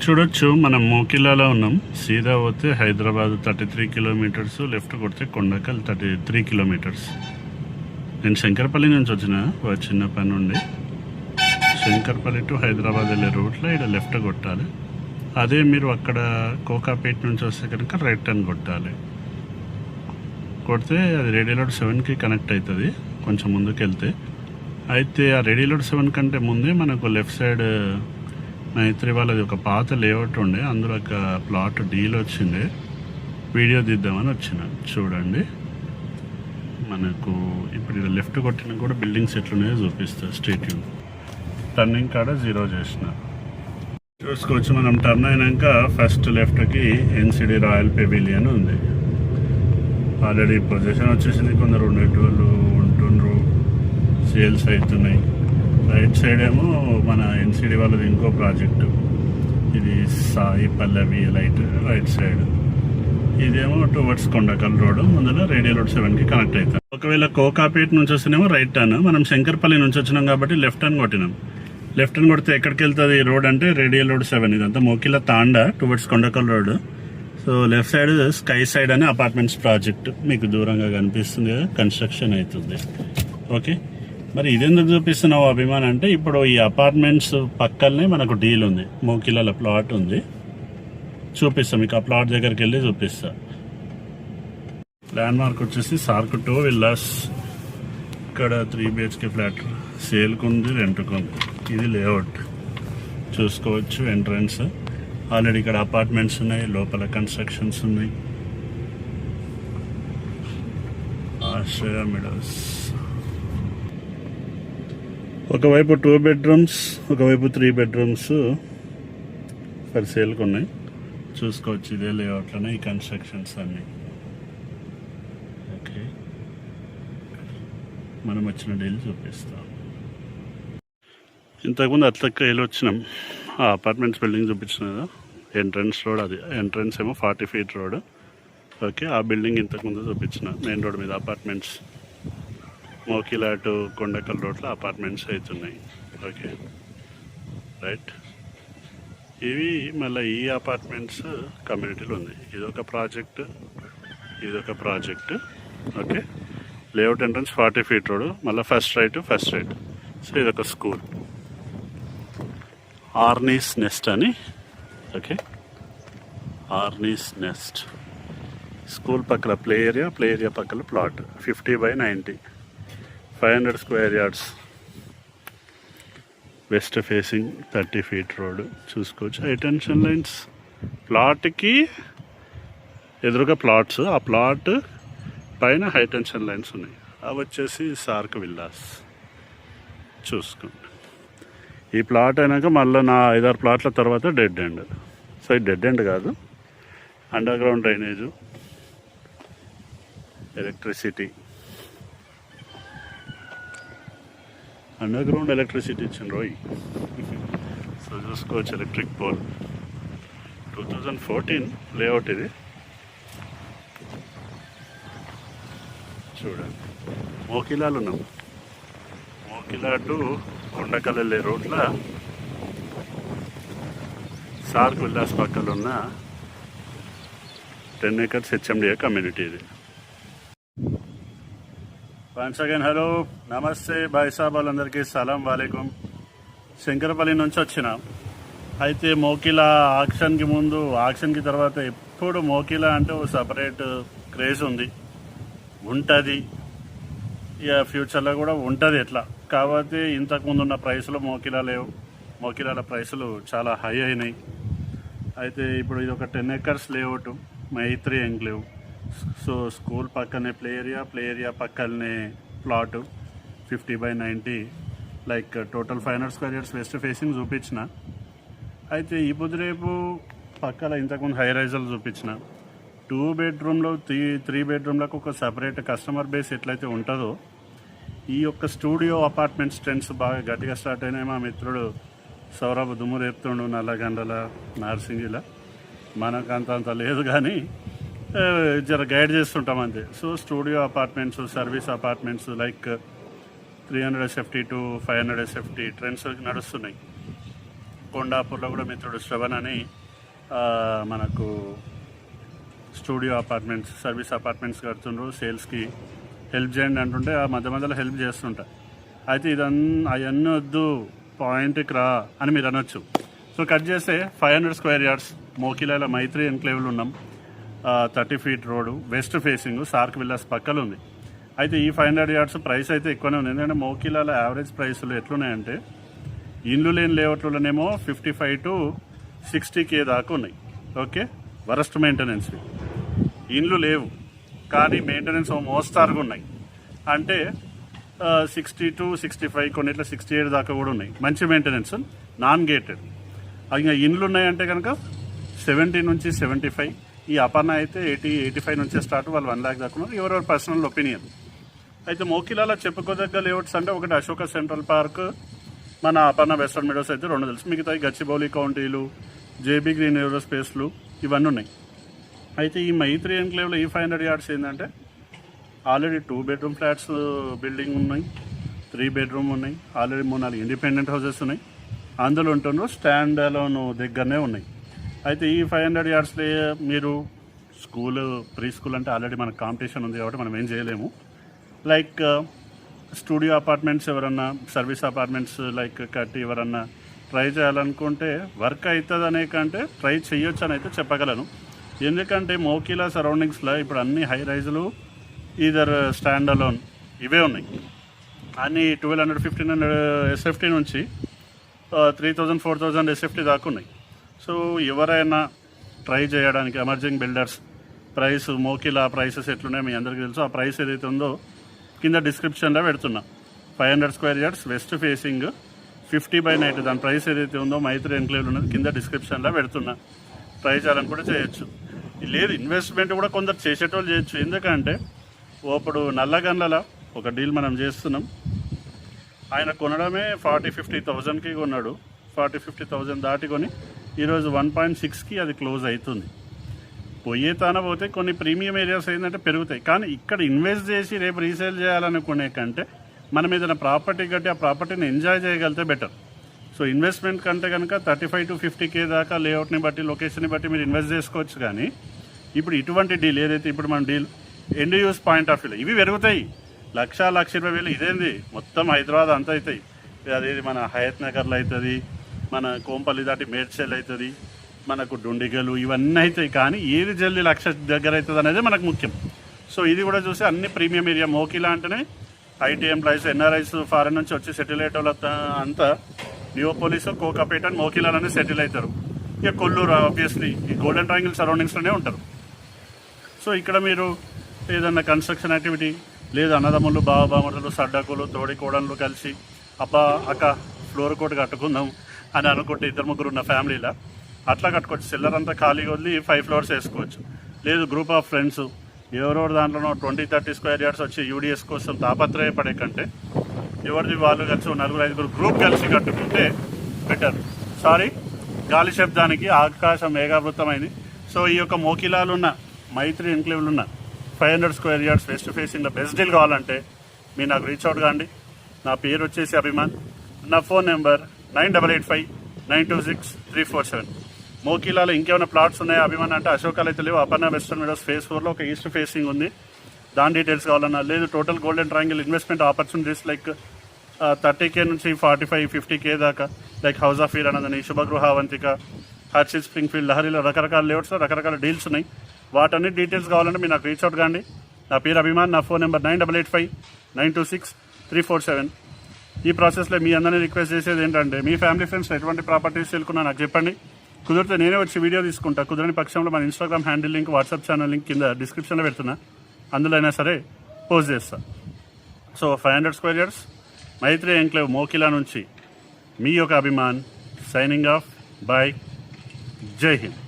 చూడొచ్చు మనం మోకిలాలో ఉన్నాం. సీదా పోతే హైదరాబాద్ 33 కిలోమీటర్స్, లెఫ్ట్ కొడితే కొండకల్ 33 కిలోమీటర్స్. నేను శంకర్పల్లి నుంచి వచ్చిన చిన్న పని నుండి. శంకర్పల్లి టు హైదరాబాద్ వెళ్ళే రూట్లో ఇక్కడ లెఫ్ట్ కొట్టాలి. అదే మీరు అక్కడ కోకాపేట నుంచి వస్తే కనుక రైట్ టర్న్ కొట్టాలి. కొడితే అది రేడియో 7కి కనెక్ట్ అవుతుంది కొంచెం ముందుకు వెళ్తే. అయితే ఆ రేడియో 7 కంటే ముందే మనకు లెఫ్ట్ సైడ్ మైత్రి వాళ్ళది ఒక పాత లేఅవుట్ ఉండే, అందులో ఒక ప్లాట్ డీల్ వచ్చిండే. వీడియో తీద్దామని వచ్చిన. చూడండి, మనకు ఇప్పుడు ఇలా లెఫ్ట్ కొట్టినా కూడా బిల్డింగ్స్ ఎట్లున్నాయో చూపిస్తా. స్ట్రీట్ వ్యూ టర్నింగ్ కాడ 0 చేసిన చూసుకోవచ్చు. మనం టర్న్ అయినాక ఫస్ట్ లెఫ్ట్కి ఎన్సిడి రాయల్ పెవిలియన్ ఉంది. ఆల్రెడీ పొజిషన్ వచ్చేసింది. కొందరు ఉండేటోళ్ళు ఉంటుండ్రు, సేల్స్ అవుతున్నాయి. రైట్ సైడ్ ఏమో మన ఎన్సిడి వాళ్ళది ఇంకో ప్రాజెక్టు, ఇది Sai Pallavi light right side. ఇదేమో టువర్డ్స్ కొండకల్ రోడ్, ముందులో రేడియో 7కి కనెక్ట్ అవుతాం. ఒకవేళ కోకాపేట నుంచి వస్తేనేమో రైట్ టర్న్. మనం శంకర్పల్లి నుంచి వచ్చినాం కాబట్టి లెఫ్ట్ టర్న్ కొట్టినాం. లెఫ్ట్ టర్న్ కొడితే ఎక్కడికి వెళ్తుంది రోడ్ అంటే రేడియో 7. ఇదంతా Mokila Thanda towards Kondakal road. So left side sky side అనే అపార్ట్మెంట్స్ ప్రాజెక్ట్ మీకు దూరంగా కనిపిస్తుంది కదా, కన్స్ట్రక్షన్ అవుతుంది. ఓకే, మరి ఇదెందుకు చూపిస్తున్నావు అభిమాన్ అంటే, ఇప్పుడు ఈ అపార్ట్మెంట్స్ పక్కనే మనకు డీల్ ఉంది, మోకిలాల ప్లాట్ ఉంది. చూపిస్తా మీకు, ఆ ప్లాట్ దగ్గరికి వెళ్ళి చూపిస్తా. ల్యాండ్ మార్క్ వచ్చేసి సార్క్ 2 విల్లాస్. ఇక్కడ 3 BHK ఫ్లాట్ సేల్కుంది, రెంట్కుంది. ఇది లేఅవుట్ చూసుకోవచ్చు. ఎంట్రన్స్ ఆల్రెడీ ఇక్కడ అపార్ట్మెంట్స్ ఉన్నాయి, లోపల కన్స్ట్రక్షన్స్ ఉన్నాయి. ఆశ్రయ మిడల్స్ ఒకవైపు 2 bedrooms, ఒకవైపు 3 bedrooms ఫర్ సేల్కి ఉన్నాయి. చూసుకోవచ్చు. ఇదే లేఅవుట్లోనే ఈ కన్స్ట్రక్షన్స్ అన్నీ. ఓకే, మనం వచ్చిన డీల్ చూపిస్తాం. ఇంతకుముందు అట్లక్క వెళ్ళి వచ్చినాం. ఆ అపార్ట్మెంట్స్ బిల్డింగ్ చూపించిన కదా, ఎంట్రన్స్ రోడ్ అది. ఎంట్రన్స్ ఏమో 40 feet రోడ్. ఓకే, ఆ బిల్డింగ్ ఇంతకుముందు చూపించిన మెయిన్ రోడ్ మీద అపార్ట్మెంట్స్. మోకిలా టు కొండకల్ రోడ్లో అపార్ట్మెంట్స్ అవుతున్నాయి. Okay right. ఇవి మళ్ళీ ఈ అపార్ట్మెంట్స్ కమ్యూనిటీలో ఉంది. ఇదొక ప్రాజెక్ట్, ఇదొక project. Okay, layout entrance 40 feet road, మళ్ళీ ఫస్ట్ రైట్. సో ఇదొక స్కూల్, ఆర్నీస్ నెస్ట్ అని. ఓకే, ఆర్నీస్ నెస్ట్ స్కూల్ పక్కన ప్లే ఏరియా పక్కన plot 50/90, 500 square yards. West facing 30 feet road చూసుకోవచ్చు. హైటెన్షన్ లైన్స్ ప్లాట్కి ఎదురుగా ప్లాట్స్, ఆ ప్లాట్ పైన హైటెన్షన్ లైన్స్ ఉన్నాయి. అవి వచ్చేసి సార్క్ విల్లాస్ చూసుకోండి. ఈ ప్లాట్ అయినాక మళ్ళీ నా 5-6 ప్లాట్ల తర్వాత డెడ్ ఎండ్. సో ఇది డెడ్ ఎండ్ కాదు, under ground drainage, electricity, under ground electricity ఇచ్చిన రోయ్. సో చూసుకోవచ్చు. ఎలక్ట్రిక్ పోల్ 2014 లేఅవుట్ ఇది. చూడండి, మోకిలాలు ఉన్నాం. మోకిలా టు కొండకల్ వెళ్ళే రోడ్ల సార్క్ విల్లాస్ పక్కన ఉన్న 10 acres HMDA కమ్యూనిటీ ఇది. వన్స్ అగైన్ హలో, నమస్తే బాయ్ సాబ్, వాళ్ళందరికీ సలాం వాలేకుమ్. శంకరపల్లి నుంచి వచ్చిన. అయితే మోకిలా ఆక్షన్కి ముందు, ఆక్షన్కి తర్వాత ఎప్పుడు మోకిలా అంటే ఓ సపరేట్ క్రేజ్ ఉంటుంది. ఇక ఫ్యూచర్లో కూడా ఉంటుంది. ఎట్లా కాబట్టి ఇంతకుముందు ఉన్న ప్రైసులు మోకిలా లేవు. మోకిలాల ప్రైసులు చాలా హై అయినాయి. అయితే ఇప్పుడు ఇది ఒక 10 acres layout, Maitri enclave. So school పక్కనే ప్లే ఏరియా పక్కనే plot 50/90, like total 500 square yards west facing చూపించిన. అయితే ఈ రేపు పక్కల ఇంతకుముందు హై రైజర్లు చూపించిన. 2 bedroomలో 3 bedroomలకు ఒక సపరేట్ కస్టమర్ బేస్ ఎట్లయితే ఉంటుందో, ఈ యొక్క స్టూడియో అపార్ట్మెంట్స్ ట్రెండ్స్ బాగా గట్టిగా స్టార్ట్ అయినాయి. మా మిత్రుడు సౌరభ్ దుమ్ము రేపుతుండు నల్లగండల నార్సింగిల. మనకు అంత లేదు కానీ జర గైడ్ చేస్తుంటాం అంతే. So studio apartments, service apartments like 300 SFT to 500 SFT trends నడుస్తున్నాయి. కొండాపూర్లో కూడా మిత్రుడు శ్రవణ్ అని మనకు స్టూడియో అపార్ట్మెంట్స్, సర్వీస్ అపార్ట్మెంట్స్ కడుతుండ్రు, సేల్స్కి హెల్ప్ చేయండి అంటుంటే ఆ మధ్య మధ్యలో హెల్ప్ చేస్తుంటా. అయితే అవన్నీ వద్దు, పాయింట్కి రా అని మీరు అనొచ్చు. సో కట్ చేస్తే 500 స్క్వేర్ యార్డ్స్ మోకిలాల మైత్రి ఎన్క్లేవ్లు ఉన్నాం. 30 feet road, west facing, SAARC villas పక్కలు ఉంది. అయితే ఈ 500 యార్డ్స్ ప్రైస్ అయితే ఎక్కువనే ఉంది. ఎందుకంటే మోకిలాల యావరేజ్ ప్రైస్లు ఎట్లున్నాయంటే ఇండ్లు లేని లేఅవుట్లలోనేమో 55 to 60K దాకా ఉన్నాయి. Okay, worst maintenance. ఇండ్లు లేవు కానీ మెయింటెనెన్స్ మోస్తారుగా ఉన్నాయి. అంటే 60 to 65, కొన్నిట్లో 68 దాకా కూడా ఉన్నాయి. మంచి మెయింటెనెన్స్, నాన్ గేటెడ్. ఇంకా ఇండ్లు ఉన్నాయంటే కనుక 70 నుంచి 75. ఈ అపర్ణ అయితే 80-85 నుంచే స్టార్ట్. వాళ్ళు 1 lakh దాకా ఉన్నారు. ఎవరెవరి పర్సనల్ ఒపీనియన్. అయితే మోకిలాల చెప్పుకోదగ్గ లేఅవుట్స్ అంటే ఒకటి అశోక సెంట్రల్ పార్క్, మన అపర్ణ వెస్టర్న్ మెడోస్ అయితే 2 తెలుసు. మిగతా గచ్చిబౌలి కౌంటీలు, జేబీ గ్రీన్ ఏరో స్పేస్లు ఇవన్నీ ఉన్నాయి. అయితే ఈ మైత్రి ఎన్క్లేవ్లో ఈ 500 యార్డ్స్ ఏంటంటే ఆల్రెడీ 2 bedroom ఫ్లాట్స్ బిల్డింగ్ ఉన్నాయి, 3 bedroom ఉన్నాయి, ఆల్రెడీ 3-4 ఇండిపెండెంట్ హౌసెస్ ఉన్నాయి. అందులో ఉంటున్నారు, స్టాండ్ అలోన్ దగ్గరనే ఉన్నాయి. అయితే ఈ 500 యార్డ్స్లో మీరు స్కూల్, ప్రీ స్కూల్ అంటే ఆల్రెడీ మనకు కాంపిటీషన్ ఉంది కాబట్టి మనం ఏం చేయలేము. లైక్ స్టూడియో అపార్ట్మెంట్స్ ఎవరన్నా, సర్వీస్ అపార్ట్మెంట్స్ లైక్ కట్టి ఎవరన్నా ట్రై చేయాలనుకుంటే వర్క్ అవుతుంది అనే కంటే ట్రై చేయొచ్చు అని అయితే చెప్పగలను. ఎందుకంటే మోకిలా సరౌండింగ్స్లో ఇప్పుడు అన్ని హై రైజులు ఈదర్ స్టాండ్ అలోన్ ఇవే ఉన్నాయి. అన్ని 1200-1500 SFT నుంచి 3000-4000 SFT దాకా ఉన్నాయి. సో ఎవరైనా ట్రై చేయడానికి, emerging builders, price Mokila prices ఎట్లున్నాయో మీ అందరికీ తెలుసు. ఆ ప్రైస్ ఏదైతే ఉందో కింద డిస్క్రిప్షన్లో పెడుతున్నా. 500 స్క్వేర్ యార్డ్స్ వెస్ట్ ఫేసింగ్ 50/90, దాని ప్రైస్ ఏదైతే ఉందో మైత్రి ఎన్క్లేవ్లు ఉన్నది కింద డిస్క్రిప్షన్లో పెడుతున్నా. ట్రై చేయాలని కూడా చేయొచ్చు. లేదు, ఇన్వెస్ట్మెంట్ కూడా కొందరు చేసేటోళ్ళు చేయొచ్చు. ఎందుకంటే ఇప్పుడు నల్లగండ్ల ఒక డీల్ మనం చేస్తున్నాం. ఆయన కొనడమే 40-50,000కి కొన్నాడు. 40-50,000 దాటి కొని ఈరోజు 1.6కి అది క్లోజ్ అవుతుంది. పోయే తాన పోతే కొన్ని ప్రీమియం ఏరియాస్ ఏంటంటే పెరుగుతాయి. కానీ ఇక్కడ ఇన్వెస్ట్ చేసి రేపు రీసేల్ చేయాలనుకునే కంటే మనం ఏదైనా ప్రాపర్టీ కట్టి ఆ ప్రాపర్టీని ఎంజాయ్ చేయగలిగితే బెటర్. సో ఇన్వెస్ట్మెంట్ కంటే కనుక 35 to 50K దాకా లేఅవుట్ని బట్టి, లొకేషన్ని బట్టి మీరు ఇన్వెస్ట్ చేసుకోవచ్చు. కానీ ఇప్పుడు ఇటువంటి డీల్ ఏదైతే ఇప్పుడు మన deal end use point of వ్యూలో ఇవి పెరుగుతాయి. 1,20,000 ఇదేంది మొత్తం హైదరాబాద్ అంతా అవుతాయి. అదేది మన హయత్ నగర్లో అవుతుంది, మన కోంపల్లి దాటి మేడ్చల్ అవుతుంది, మనకు డుండిగలు ఇవన్నీ అవుతాయి. కానీ ఏది జల్దీ 1,00,000 దగ్గర అవుతుంది అనేది మనకు ముఖ్యం. సో ఇది కూడా చూసి అన్ని ప్రీమియం ఏరియా. మోకిలా అంటేనే ఐటీ ఎంప్లాయీస్, ఎన్ఆర్ఐస్, ఫారెన్ నుంచి వచ్చి సెటిల్ అయ్యే వాళ్ళు అంతా నియోపోలిస్, కోకాపేట అని మోకిలాలోనే సెటిల్ అవుతారు. ఇక కొల్లూరు ఆబ్వియస్లీ ఈ గోల్డెన్ ట్రయాంగిల్ సరౌండింగ్స్లోనే ఉంటారు. సో ఇక్కడ మీరు ఏదన్నా కన్స్ట్రక్షన్ యాక్టివిటీ, లేదు అన్నదమ్ములు, బావబామరులు, సడ్డకులు, తోడి కోడళ్ళు కలిసి అబ్బా అక్క ఫ్లోర్ కోట్ కట్టుకుందాం అని అనుకుంటే 2-3 ఉన్న ఫ్యామిలీలో అట్లా కట్టుకోవచ్చు. సెల్లర్ అంతా ఖాళీగా వదిలి 5 floors వేసుకోవచ్చు. లేదు గ్రూప్ ఆఫ్ ఫ్రెండ్స్ ఎవరెవరు దాంట్లోనో 20-30 స్క్వేర్ యార్డ్స్ వచ్చి యూడిఎస్ కోసం తాపత్రయపడే కంటే ఎవరిది వాళ్ళు కలిసి 4-5 గ్రూప్ కలిసి కట్టుకుంటే బెటర్. సారీ, గాలి శబ్దానికి ఆకాశం మేఘావృతమైంది. సో ఈ యొక్క మోకిలాలు ఉన్న మైత్రి ఎన్క్లేవ్లు ఉన్న 500 స్క్వేర్ యార్డ్స్ వెస్ట్ ఫేసింగ్లో బెస్ట్ డీల్ కావాలంటే మీరు నాకు రీచ్ అవుట్ కాండి. నా పేరు వచ్చేసి అభిమాన్. నా ఫోన్ నెంబర్ 9885926347. మోకిలాలో ఇంకేమైనా ప్లాట్స్ ఉన్నాయా అభిమాన్ అంటే అశోకాలు అయితే లేవు. అపర్ణ వెస్టర్న్ మెడోస్ phase 4లో ఒక ఈస్ట్ ఫేసింగ్ ఉంది, దాని డీటెయిల్స్ కావాలన్నా, లేదు total golden triangle investment opportunities like 30K నుంచి 45-50K దాకా, లైక్ హౌస్ ఆఫ్ ఈర్ అన్నదని, శుభగృహ అవంతిక, హర్షిత్ స్ప్రింగ్ఫీల్డ్, లహరిలో రకరకాల లేఅవుట్స్లో రకరకాల డీల్స్ ఉన్నాయి. వాటన్ని డీటెయిల్స్ కావాలంటే మీరు నాకు రీచ్ అవుట్ కాండి. నా పేరు అభిమాన్. నా ఫోన్ నెంబర్ 9885926347. ఈ ప్రాసెస్లో మీ అందరినీ రిక్వెస్ట్ చేసేది ఏంటంటే మీ ఫ్యామిలీ ఫ్రెండ్స్ ఎటువంటి ప్రాపర్టీస్ తెలుకున్నా నాకు చెప్పండి. కుదిరితే నేనే వచ్చి వీడియో తీసుకుంటా. కుదరని పక్షంలో మన Instagram handle link, WhatsApp channel link కింద డిస్క్రిప్షన్లో పెడుతున్నా, అందులో అయినా సరే పోస్ట్ చేస్తా. సో 500 స్క్వేర్ యార్డ్స్ మైత్రి ఎన్క్లేవ్ మోకిలా నుంచి మీ యొక్క అభిమాన్ సైనింగ్ ఆఫ్. బై. జై హింద్.